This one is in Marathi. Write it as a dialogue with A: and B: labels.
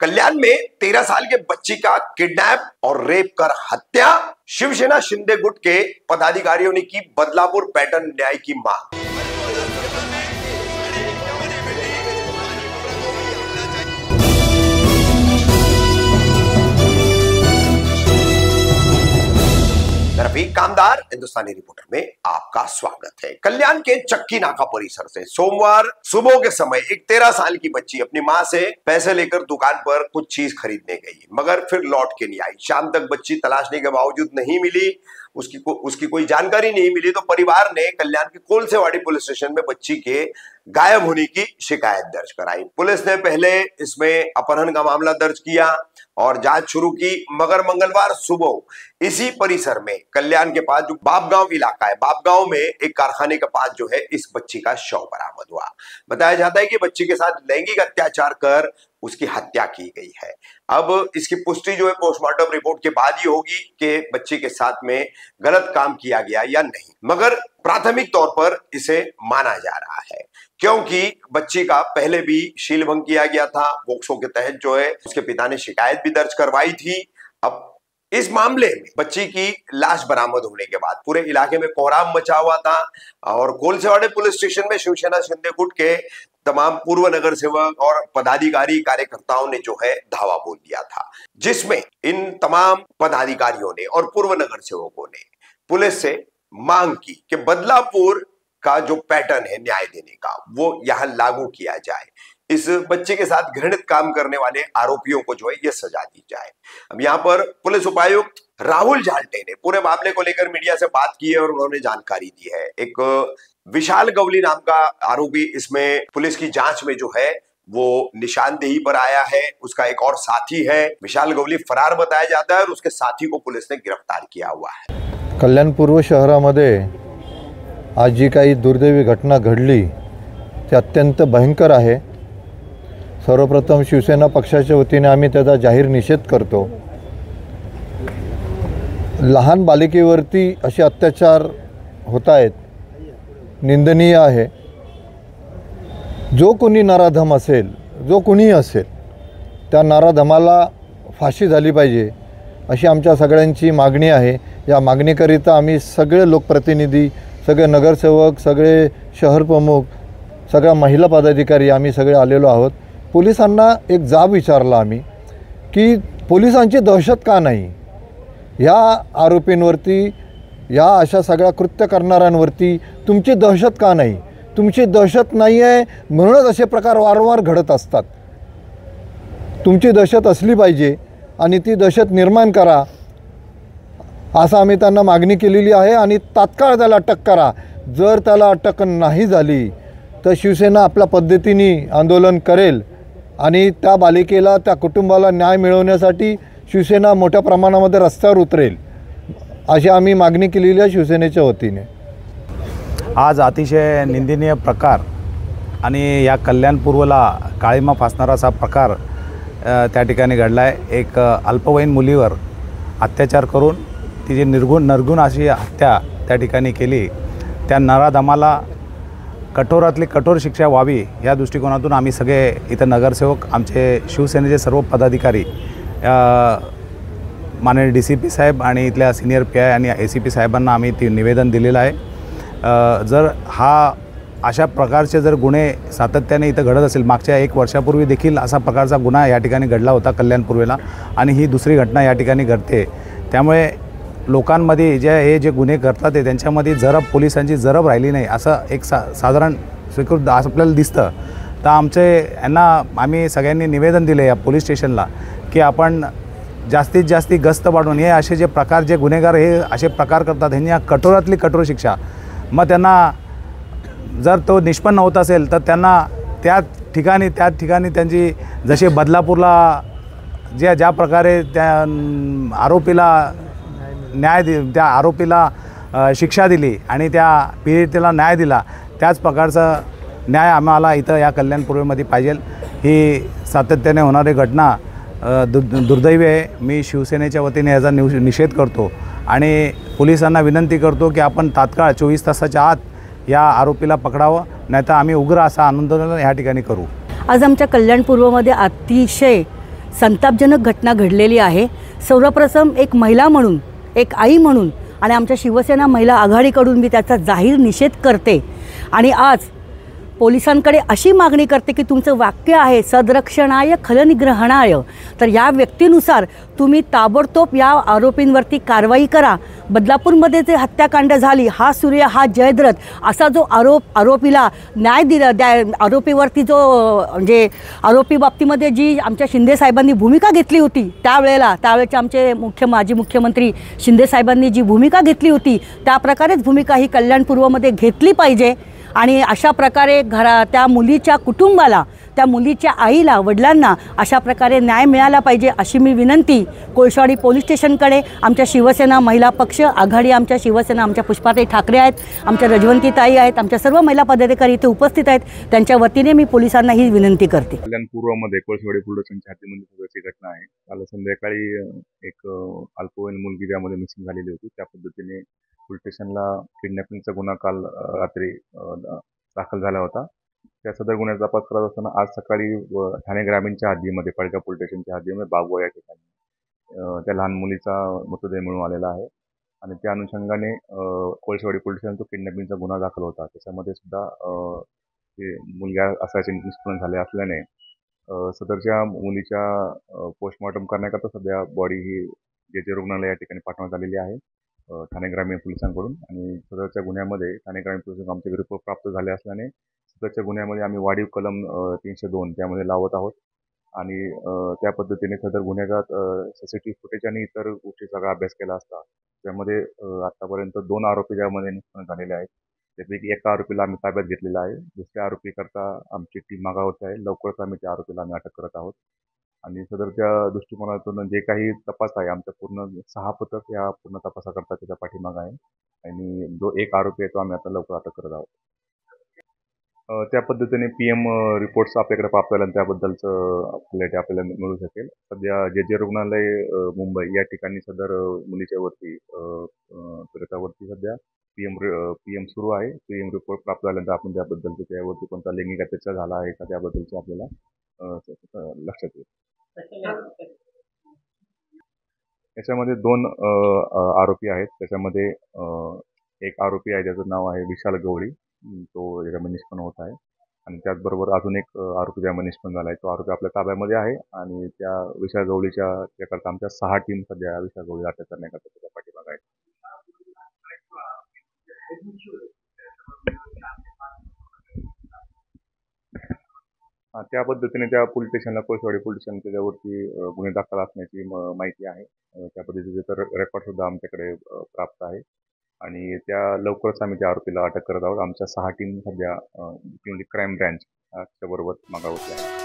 A: कल्याण में 13 साल के बच्ची का किडनैप और रेप कर हत्या। शिवसेना शिंदे गुट के पदाधिकारियों ने की बदलापुर पैटर्न न्याय की मांग। रफीक कामदार हिंदुस्तानी रिपोर्टर में आपका स्वागत है। कल्याण के चक्की नाका परिसर से सोमवार सुबह के समय एक 13 साल की बच्ची अपनी मां से पैसे लेकर दुकान पर कुछ चीज खरीदने गई, मगर फिर लौट के नहीं आई। शाम तक बच्ची तलाशने के बावजूद नहीं मिली, उसकी कोई जानकारी नहीं मिली, तो परिवार ने कल्याण के कोलसेवाड़ी पुलिस स्टेशन में बच्ची के गायब होने की शिकायत दर्ज कराई। पुलिस ने पहले इसमें अपहरण का मामला दर्ज किया और जांच शुरू की, मगर मंगलवार सुबह इसी परिसर में कल्याण के पास जो बापगांव इलाका है, बापगांव में एक कारखाने के पास जो है इस बच्ची का शव बरामद हुआ। बताया जाता है कि बच्ची के साथ लैंगिक अत्याचार कर उसकी हत्या की गई है। अब इसकी पुष्टि जो है पोस्टमार्टम रिपोर्ट के बाद ही होगी कि बच्ची के साथ में गलत काम किया गया या नहीं, मगर प्राथमिक तौर पर इसे माना जा रहा है क्योंकि बच्ची का पहले भी शीलभंग किया गया था। पोक्सो के तहत जो है उसके पिता ने शिकायत भी दर्ज करवाई थी। अब इस मामले में बच्ची की लाश बरामद होने के बाद पूरे इलाके में कोहराम मचा हुआ था और कोलसेवाड़ी पुलिस स्टेशन में शिवसेना शिंदे गुट के तमाम पूर्व नगर सेवक और पदाधिकारी कार्यकर्ताओं ने जो है धावा बोल दिया था, जिसमें इन तमाम पदाधिकारियों ने और पूर्व नगर सेवकों ने पुलिस से मांग की कि बदलापुर का जो पैटर्न है न्याय देने का वो यहां लागू किया जाए। इस बच्चे के साथ घृणित काम करने वाले आरोपियों को जो है ये सजा दी जाए। अब यहाँ पर पुलिस उपायुक्त राहुल झाल्टे ने पूरे मामले को लेकर मीडिया से बात की है और उन्होंने जानकारी दी है। एक विशाल गवली नाम का आरोपी इसमें पुलिस की जांच में जो है वो निशानदेही पर आया है। उसका एक और साथी है, विशाल गवली फरार बताया जाता है और उसके साथी को पुलिस ने गिरफ्तार किया हुआ है।
B: कल्याण पूर्व शहरामध्ये आज जी काही दुर्दैवी घटना घडली ती अत्यंत भयंकर आहे। सर्वप्रथम शिवसेना पक्षाच्या वतीने आम्ही त्याचा जाहीर निषेध करतो। लहान बालिकेवरती असे अत्याचार होत आहेत, निंदनीय आहे। जो कोणी नराधम असेल, जो कोणी असेल, त्या नराधमाला फाशी झाली पाहिजे अशी आमच्या सगळ्यांची मागणी आहे। या मागणीकरिता आम्ही सगळे लोकप्रतिनिधी, सगळे नगरसेवक, सगळे शहर प्रमुख, सगळ्या महिला पदाधिकारी आम्ही सगळे आलेलो आहोत। पोलिसांना एक जाब विचारला आम्ही की पोलिसांची दहशत का नाही, या आरोपींवरती, या अशा सगळ्या कृत्य करणाऱ्यांवरती तुमची दहशत का नाही? तुमची दहशत नाही आहे म्हणूनच असे प्रकार वारंवार घडत असतात। तुमची दहशत असली पाहिजे आणि ती दहशत निर्माण करा असं आम्ही त्यांना मागणी केलेली आहे आणि तात्काळ त्याला अटक करा। जर त्याला अटक नाही झाली तर शिवसेना आपल्या पद्धतीने आंदोलन करेल आणि त्या बालिकेला, त्या कुटुंबाला न्याय मिळवण्यासाठी शिवसेना मोठ्या प्रमाणामध्ये रस्त्यावर उतरेल अशी आम्ही मागणी केलेली आहे शिवसेनेच्या वतीने।
C: आज अतिशय निंदनीय प्रकार आणि या कल्याण पूर्वला काळीमा फासणारा असा प्रकार त्या ठिकाणी घडला आहे। एक अल्पवयीन मुलीवर अत्याचार करून तिची निर्गुण अशी हत्या त्या ठिकाणी केली। त्या नराधमाला कठोरातली कठोर शिक्षा व्हावी या दृष्टिकोनातून आम्ही सगळे इथं नगरसेवक, आमचे शिवसेनेचे सर्व पदाधिकारी, माननीय DCP साहेब आणि इथल्या सिनियर PI आणि ACP साहेबांना आम्ही ते निवेदन दिलेलं आहे। जर अशा प्रकारचे जर गुन्हे सातत्याने इथं घडत असेल, मागच्या 1 वर्षापूर्वी देखील असा प्रकारचा गुन्हा या ठिकाणी घडला होता कल्याण पूर्वेला आणि ही दुसरी घटना या ठिकाणी घडते। त्यामुळे लोकांमध्ये हे जे गुन्हे करतात ते त्यांच्यामध्ये जरब, पोलिसांची जरब राहिली नाही असं एक साधारण स्वीकृत आपल्याला दिसतं। तर यांना आम्ही सगळ्यांनी निवेदन दिले या पोलीस स्टेशनला की आपण जास्तीत जास्त गस्त वाढवून हे असे जे प्रकार, जे गुन्हेगार हे असे प्रकार करतात, ह्यांनी कठोरातली कठोर शिक्षा, मग त्यांना जर तो निष्पन्न होत असेल तर त्यांना त्या ठिकाणी त्यांची जसे बदलापूरला ज्या प्रकारे त्या आरोपीला त्या आरोपीला शिक्षा दिली आणि त्या पीडितेला न्याय दिला, त्याच प्रकारचा न्याय आम्हाला इथं या कल्याण पूर्वेमध्ये पाहिजे। ही सातत्याने होणारी घटना दुर्दैवी आहे। मी शिवसेनेच्या वतीने याचा निषेध करतो आणि पोलिसांना विनंती करतो की आपण तात्काळ 24 तासाच्या आत या आरोपीला पकडावं, नाहीतर आम्ही उग्र असं आंदोलन या ठिकाणी करू।
D: आज आमच्या कल्याण पूर्वमध्ये अतिशय संतापजनक घटना घडलेली आहे। सर्वप्रथम एक महिला म्हणून, एक आई म्हणून आणि आमच्या शिवसेना महिला आघाडीकडून मी त्याचा जाहीर निषेध करते आणि आज पोलिसांकडे अशी मागणी करते की तुमचं वाक्य आहे सदरक्षणाय खलनिग्रहणाय, तर या व्यक्तीनुसार तुम्ही ताबडतोब या आरोपींवरती कारवाई करा। बदलापूरमध्ये जे हत्याकांड झाली, हा सूर्य हा जयद्रथ असा जो आरोपीला न्याय दिला, आरोपीवरती जो म्हणजे आरोपी बाबतीमध्ये जी आमच्या शिंदे साहेबांनी भूमिका घेतली होती त्यावेळेचे आमचे माजी मुख्यमंत्री शिंदे साहेबांनी जी भूमिका घेतली होती त्या प्रकारेच भूमिका ही कल्याणपूर्वमध्ये घेतली पाहिजे आणि अशा प्रकारे त्या मुलीच्या कुटुंबाला, त्या मुलीच्या आईला, वडिलांना अशा प्रकारे न्याय मिळाला पाहिजे अशी मी विनंती कोळशावाडी पोलीस स्टेशनकडे आमच्या शिवसेना महिला पक्ष आघाडी, आमच्या शिवसेना, आमच्या पुष्पाताई ठाकरे आहेत, आमच्या रजवंतीताई आहेत, आमच्या सर्व महिला पदाधिकारी इथे उपस्थित आहेत, त्यांच्या वतीने मी पोलिसांना ही विनंती करते।
E: कल्याणपूर्वमध्ये कोळशावाडी पोलीस स्टेशनच्या हद्दीमध्ये सदरची घटना आहे। काल संध्याकाळी एक अल्पवयीन मुलगी ज्यामध्ये मिसिंग झालेली होती, त्या पद्धतीने पोलीस स्टेशनला किडनॅपिंगचा गुन्हा काल रात्री दाखल झाला होता। त्या सदर गुन्ह्याचा तपास करत असताना आज सकाळी ठाणे ग्रामीणच्या हद्दीमध्ये, पडगाव पोलीस स्टेशनच्या हद्दीमध्ये बागवा या ठिकाणी त्या लहान मुलीचा मृतदेह मिळून आलेला आहे आणि त्या अनुषंगाने कोळशावाडी पोलीस स्टेशन किडनॅपिंगचा गुन्हा दाखल होता। त्याच्यामध्ये सुद्धा मुलगा असायचे निष्पन्न झाले असल्याने सदरच्या मुलीच्या पोस्टमॉर्टम करण्याकरता सध्या बॉडी ही जे रुग्णालय या ठिकाणी पाठवण्यात आलेली आहे ठाणे ग्रामीण पोलिसांकडून। आणि सदरच्या गुन्ह्यामध्ये ठाणे ग्रामीण पोलिसांना आमचे रिपोर्ट प्राप्त झाले असल्याने सदरच्या गुन्ह्यामध्ये आम्ही वाढीव कलम 302 त्यामध्ये लावत आहोत आणि त्या पद्धतीने सदर गुन्ह्याचा सीसीटीव्ही फुटेज आणि इतर गोष्टी सगळा अभ्यास केला असता त्यामध्ये आतापर्यंत 2 आरोपी ज्यामध्ये निष्पन्न झालेले आहेत, त्यापैकी एका आरोपीला आम्ही ताब्यात घेतलेला आहे। दुसऱ्या आरोपीकरता आमची टीम मागावरती आहे, लवकरच आम्ही त्या आरोपीला आम्ही अटक करत आहोत आणि सदरच्या दृष्टिकोनातून जे काही तपास आहे आमच्या पूर्ण 6 पथक या पूर्ण तपासाकरता त्याच्या पाठीमागं आहे आणि जो एक आरोपी आहे तो आम्ही आता लवकर अटक करत आहोत। त्या पद्धतीने PM रिपोर्ट्स आपल्याकडे प्राप्त झाले आणि त्याबद्दलचं आपल्याला मिळू शकेल। सध्या जे रुग्णालय मुंबई या ठिकाणी सदर मुलीच्या वरती पीडितावरती सध्या PM सुरू आहे। PM रिपोर्ट प्राप्त झाल्यानंतर आपण त्याबद्दलचं त्यावरती कोणता लैंगिक अत्याचार झाला आहे का त्याबद्दलचे आपल्याला लक्षात येईल। याच्यामध्ये 2 आरोपी आहेत, त्याच्यामध्ये एक आरोपी आहे ज्याचं नाव आहे विशाल गवळी, तो याच्यामध्ये निष्पन्न होत आहे आणि त्याचबरोबर अजून एक आरोपी ज्यामध्ये निष्पन्न झाला आहे तो आरोपी आपल्या ताब्यामध्ये आहे आणि त्या विशाल गवळीच्या त्याकरता आमच्या 6 टीम सध्या विशाल गवळीला अटक करण्याकरता त्याच्या पाठीमागे आहेत। त्या पद्धतीने त्या पोलीस स्टेशनला कोळशावाडी पोलीस स्टेशन त्याच्यावरती गुन्हे दाखल असण्याची माहिती आहे। त्या पद्धतीचे तर रेकॉर्ड सुद्धा आमच्याकडे प्राप्त आहे आणि त्या लवकरच आम्ही त्या आरोपीला अटक करत आहोत। आमच्या 6 टीम सध्या क्राईम ब्रँच त्याबरोबर मागावरती आहे।